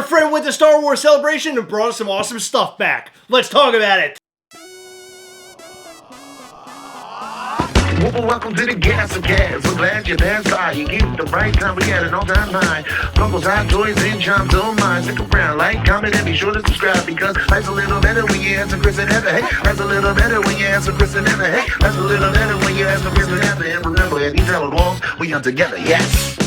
Our friend went to Star Wars Celebration and brought us some awesome stuff back. Let's talk about it. Welcome to the Gastlecast. We're glad you're there. You get the right time. We got an all-time high. Funko's hot toys and charms on mine. Stick around, like, comment, and be sure to subscribe because life's a little better when you answer Chris and Heather. Hey, life's a little better when you answer Chris and Heather. Hey, life's a little better when you answer Chris and Heather. And remember, at these hallowed walls, we are together. Yes.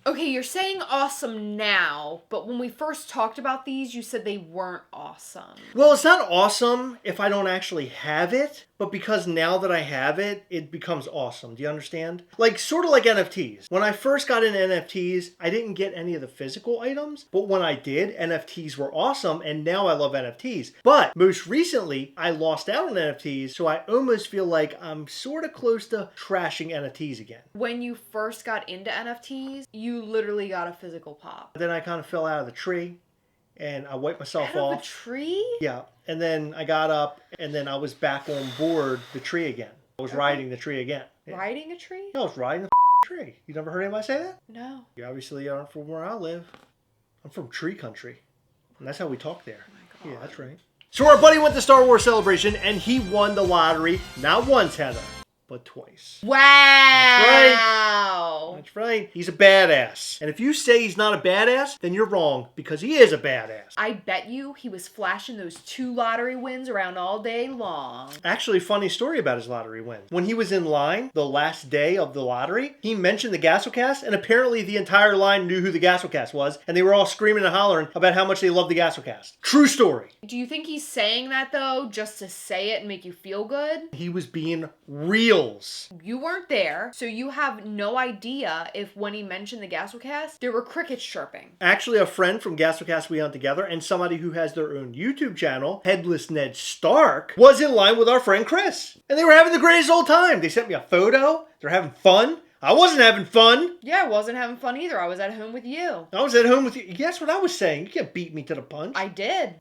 Okay, you're saying awesome now, but when we first talked about these, you said they weren't awesome. Well, it's not awesome if I don't actually have it, but because now that I have it, it becomes awesome. Do you understand? Like, sort of like NFTs. When I first got into NFTs, I didn't get any of the physical items, but when I did, NFTs were awesome, and now I love NFTs. But most recently, I lost out on NFTs, so I almost feel like I'm sort of close to trashing NFTs again. When you first got into NFTs, you literally got a physical pop. Then I kind of fell out of the tree, and I wiped myself Out of off. a tree? Yeah, and then I got up, and then I was back on board the tree again. I was riding the tree again. Yeah. Riding a tree? I was riding the tree. You never heard anybody say that? No. You obviously aren't from where I live. I'm from tree country, and that's how we talk there. Oh my God. Yeah, that's right. So our buddy went to Star Wars Celebration, and he won the lottery, not once, Heather, but twice. Wow. That's right. He's a badass. And if you say he's not a badass, then you're wrong, because he is a badass. I bet you he was flashing those 2 lottery wins around all day long. Actually, funny story about his lottery win. When he was in line the last day of the lottery, he mentioned the Gastlecast, and apparently the entire line knew who the Gastlecast was, and they were all screaming and hollering about how much they loved the Gastlecast. True story. Do you think he's saying that, though, just to say it and make you feel good? He was being reals. You weren't there, so you have no idea if when he mentioned the Gastlecast, there were crickets chirping. Actually, a friend from Gastlecast We Hunt Together and somebody who has their own YouTube channel, Headless Ned Stark, was in line with our friend Chris. And they were having the greatest old time. They sent me a photo. They're having fun. I wasn't having fun. Yeah, I wasn't having fun either. I was at home with you. I was at home with you. Guess what I was saying? You can't beat me to the punch. I did.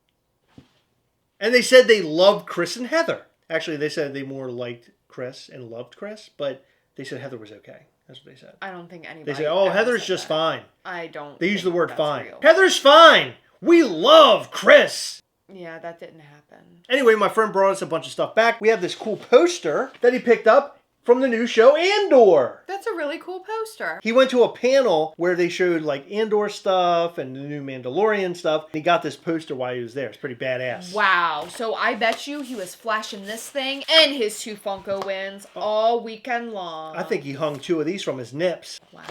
And they said they loved Chris and Heather. Actually, they said they more liked Chris and loved Chris, but they said Heather was okay. That's what they said. I don't think anybody. They said, oh, ever Heather's said just that. fine. I don't. They use the think word that's fine. real. Heather's fine. We love Chris. Yeah, that didn't happen. Anyway, my friend brought us a bunch of stuff back. We have this cool poster that he picked up from the new show Andor. That's a really cool poster. He went to a panel where they showed like Andor stuff and the new Mandalorian stuff. He got this poster while he was there. It's pretty badass. Wow. So I bet you he was flashing this thing and his 2 Funko wins all weekend long. I think he hung 2 of these from his nips. Wow.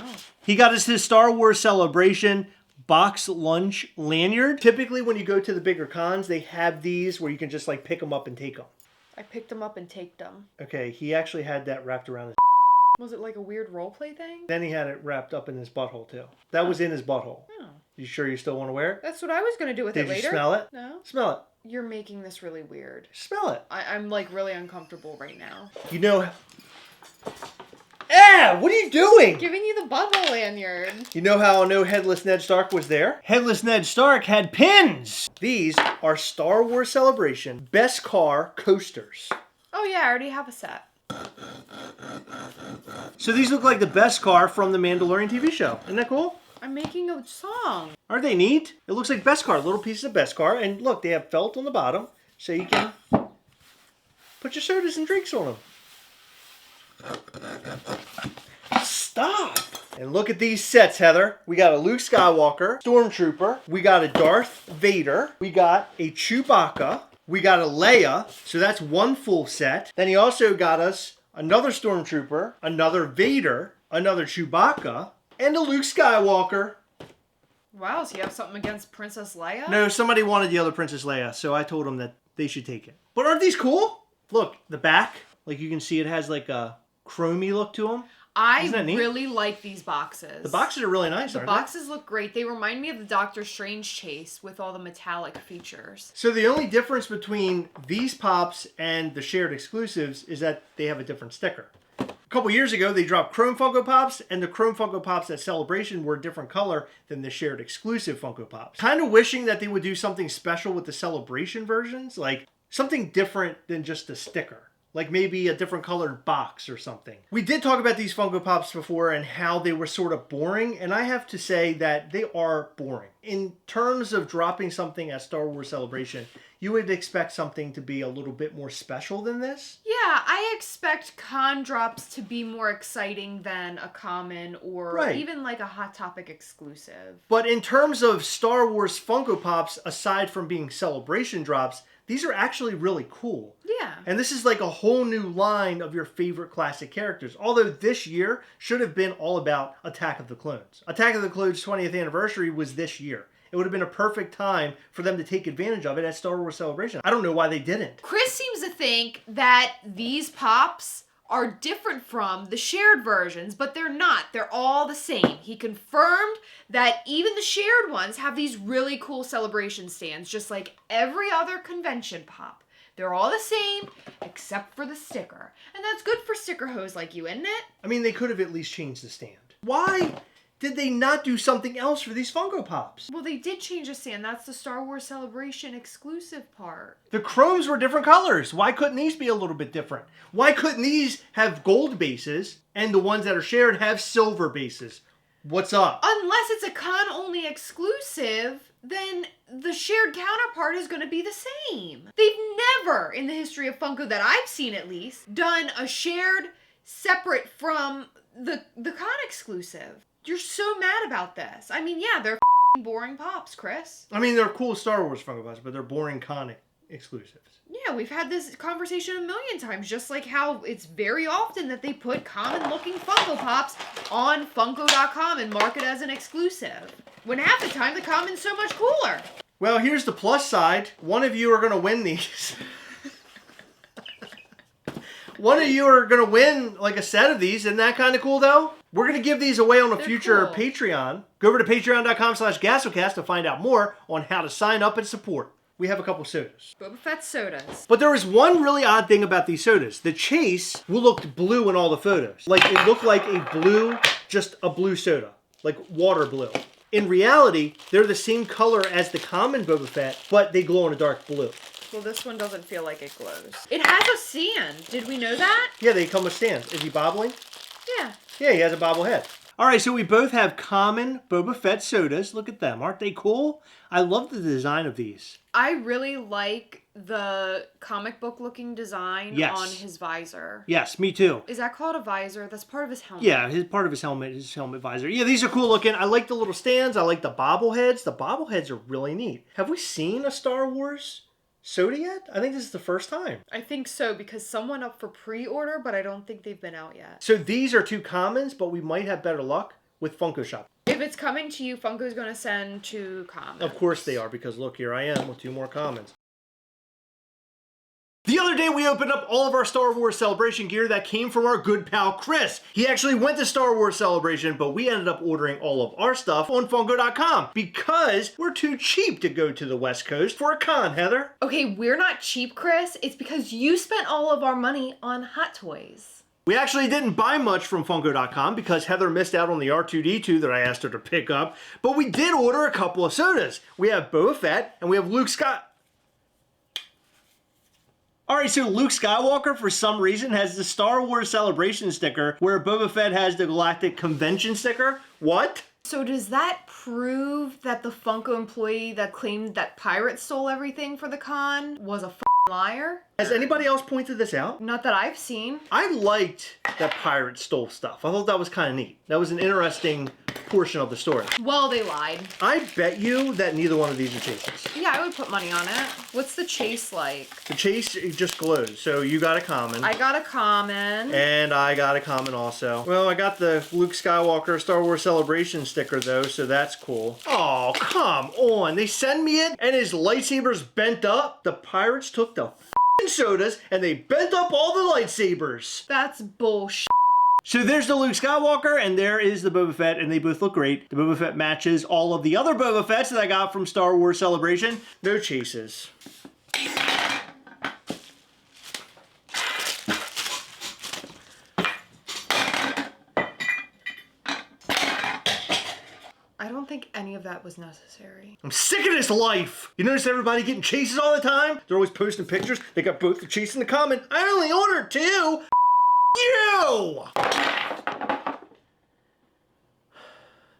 He got us his Star Wars Celebration box lunch lanyard. Typically when you go to the bigger cons, they have these where you can just like pick them up and take them. I picked them up and taped them. Okay, he actually had that wrapped around his Was it like a weird roleplay thing? Then he had it wrapped up in his butthole too. That was in his butthole. Oh. You sure you still want to wear it? That's what I was going to do with it Did later. you smell it? No. Smell it. You're making this really weird. Smell it. I'm like really uncomfortable right now. You know... Ah! What are you doing? Giving you the bubble lanyard. You know how I know Headless Ned Stark was there? Headless Ned Stark had pins! These are Star Wars Celebration Best Car Coasters. Oh yeah, I already have a set. So these look like the best car from the Mandalorian TV show. Isn't that cool? I'm making a song. Aren't they neat? It looks like best car, little pieces of best car. And look, they have felt on the bottom so you can put your sodas and drinks on them. Stop! And look at these sets, Heather. We got a Luke Skywalker, Stormtrooper. We got a Darth Vader. We got a Chewbacca. We got a Leia. So that's one full set. Then he also got us another Stormtrooper, another Vader, another Chewbacca, and a Luke Skywalker. Wow, so you have something against Princess Leia? No, somebody wanted the other Princess Leia, so I told them that they should take it. But aren't these cool? Look, the back, like you can see it has like a chromey look to them. I Isn't that neat? really like these boxes. The boxes are really nice, The aren't boxes look great. They remind me of the Doctor Strange chase with all the metallic features. they? So the only difference between these pops and the shared exclusives is that they have a different sticker. A couple years ago, they dropped Chrome Funko Pops, and the Chrome Funko Pops at Celebration were a different color than the shared exclusive Funko Pops. Kind of wishing that they would do something special with the Celebration versions, like something different than just a sticker. Like maybe a different colored box or something. We did talk about these Funko Pops before and how they were sort of boring, and I have to say that they are boring. In terms of dropping something at Star Wars Celebration, you would expect something to be a little bit more special than this. Yeah, I expect con drops to be more exciting than a common or even like a Hot Topic exclusive. But in terms of Star Wars Funko Pops, aside from being celebration drops, these are actually really cool. Yeah. And this is like a whole new line of your favorite classic characters. Although this year should have been all about Attack of the Clones. Attack of the Clones 20th anniversary was this year. It would have been a perfect time for them to take advantage of it at Star Wars Celebration. I don't know why they didn't. Chris seems to think that these pops are different from the shared versions, but they're not. They're all the same. He confirmed that even the shared ones have these really cool celebration stands, just like every other convention pop. They're all the same, except for the sticker. And that's good for sticker hoes like you, isn't it? I mean, they could have at least changed the stand. Why did they not do something else for these Funko Pops? Well, they did change the stand. That's the Star Wars Celebration exclusive part. The chromes were different colors. Why couldn't these be a little bit different? Why couldn't these have gold bases and the ones that are shared have silver bases? What's up? Unless it's a con-only exclusive, then the shared counterpart is going to be the same. They've never, in the history of Funko that I've seen at least, done a shared separate from the con exclusive. You're so mad about this. I mean, yeah, they're f***ing boring pops, Chris. I mean, they're cool Star Wars Funko Pops, but they're boring con exclusives. Yeah, we've had this conversation a million times, just like how it's very often that they put common-looking Funko Pops on Funko.com and mark it as an exclusive, when half the time the common's so much cooler. Well, here's the plus side. One of you are going to win these. One of you are going to win like a set of these. Isn't that kind of cool, though? We're going to give these away on a future cool. Patreon. Go over to patreon.com/Gastlecast to find out more on how to sign up and support. We have a couple sodas. Boba Fett sodas. But there was one really odd thing about these sodas. The chase looked blue in all the photos. Like, it looked like just a blue soda. Like water blue. In reality, they're the same color as the common Boba Fett, but they glow in a dark blue. Well, this one doesn't feel like it glows. It has a stand. Did we know that? Yeah, they come with stands. Is he bobbling? Yeah. Yeah, he has a bobblehead. All right, so we both have common Boba Fett sodas. Look at them. Aren't they cool? I love the design of these. I really like the comic book looking design on his visor. Yes, me too. Is that called a visor? That's part of his helmet. Yeah, part of his helmet visor. Yeah, these are cool looking. I like the little stands. I like the bobbleheads. The bobbleheads are really neat. Have we seen a Star Wars soda yet? I think this is the first time. I think so, because some went up for pre-order, but I don't think they've been out yet. So these are two commons, but we might have better luck with Funko Shop. If it's coming to you, Funko's going to send two commons. Of course they are, because look, here I am with two more commons. The other day we opened up all of our Star Wars Celebration gear that came from our good pal Chris. He actually went to Star Wars Celebration, but we ended up ordering all of our stuff on Funko.com because we're too cheap to go to the West Coast for a con, Heather. Okay, we're not cheap, Chris. It's because you spent all of our money on Hot Toys. We actually didn't buy much from Funko.com because Heather missed out on the R2-D2 that I asked her to pick up, but we did order a couple of sodas. We have Boba Fett and we have Luke Skywalker. Alright, so Luke Skywalker, for some reason, has the Star Wars Celebration sticker, where Boba Fett has the Galactic Convention sticker. What? So does that prove that the Funko employee that claimed that pirates stole everything for the con was a liar? Has anybody else pointed this out? Not that I've seen. I liked that pirates stole stuff. I thought that was kind of neat. That was an interesting portion of the story. Well, they lied. I bet you that neither one of these are chases. Yeah, I would put money on it. What's the chase like? The chase, it just glows. So you got a common. I got a common. And I got a common also. Well, I got the Luke Skywalker Star Wars Celebration sticker though, so that's cool. Oh, come on. They send me it and his lightsaber's bent up. The pirates took the sodas and they bent up all the lightsabers. That's bullshit. So there's the Luke Skywalker and there is the Boba Fett, and they both look great. The Boba Fett matches all of the other Boba Fetts that I got from Star Wars Celebration. No chases. I I don't think any of that was necessary. I'm sick of this life. You notice everybody getting chases all the time? They're always posting pictures. They got both the chase and the common. I only ordered 2. You!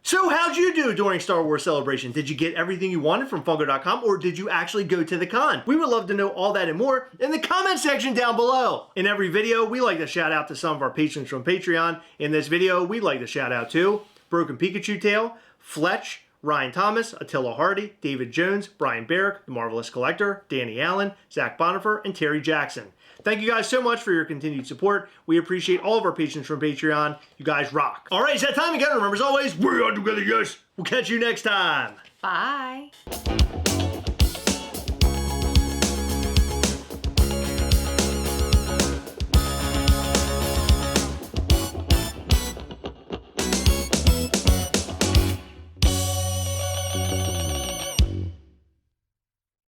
So how'd you do during Star Wars Celebration? Did you get everything you wanted from Funko.com, or did you actually go to the con? We would love to know all that and more in the comment section down below. In every video, we like to shout out to some of our patrons from Patreon. In this video, we'd like to shout out to Broken Pikachu Tail, Fletch, Ryan Thomas, Attila Hardy, David Jones, Brian Barrick, The Marvelous Collector, Danny Allen, Zach Bonifer, and Terry Jackson. Thank you guys so much for your continued support. We appreciate all of our patrons from Patreon. You guys rock. All right, it's that time again. Remember, as always, we're on together, yes. We'll catch you next time. Bye.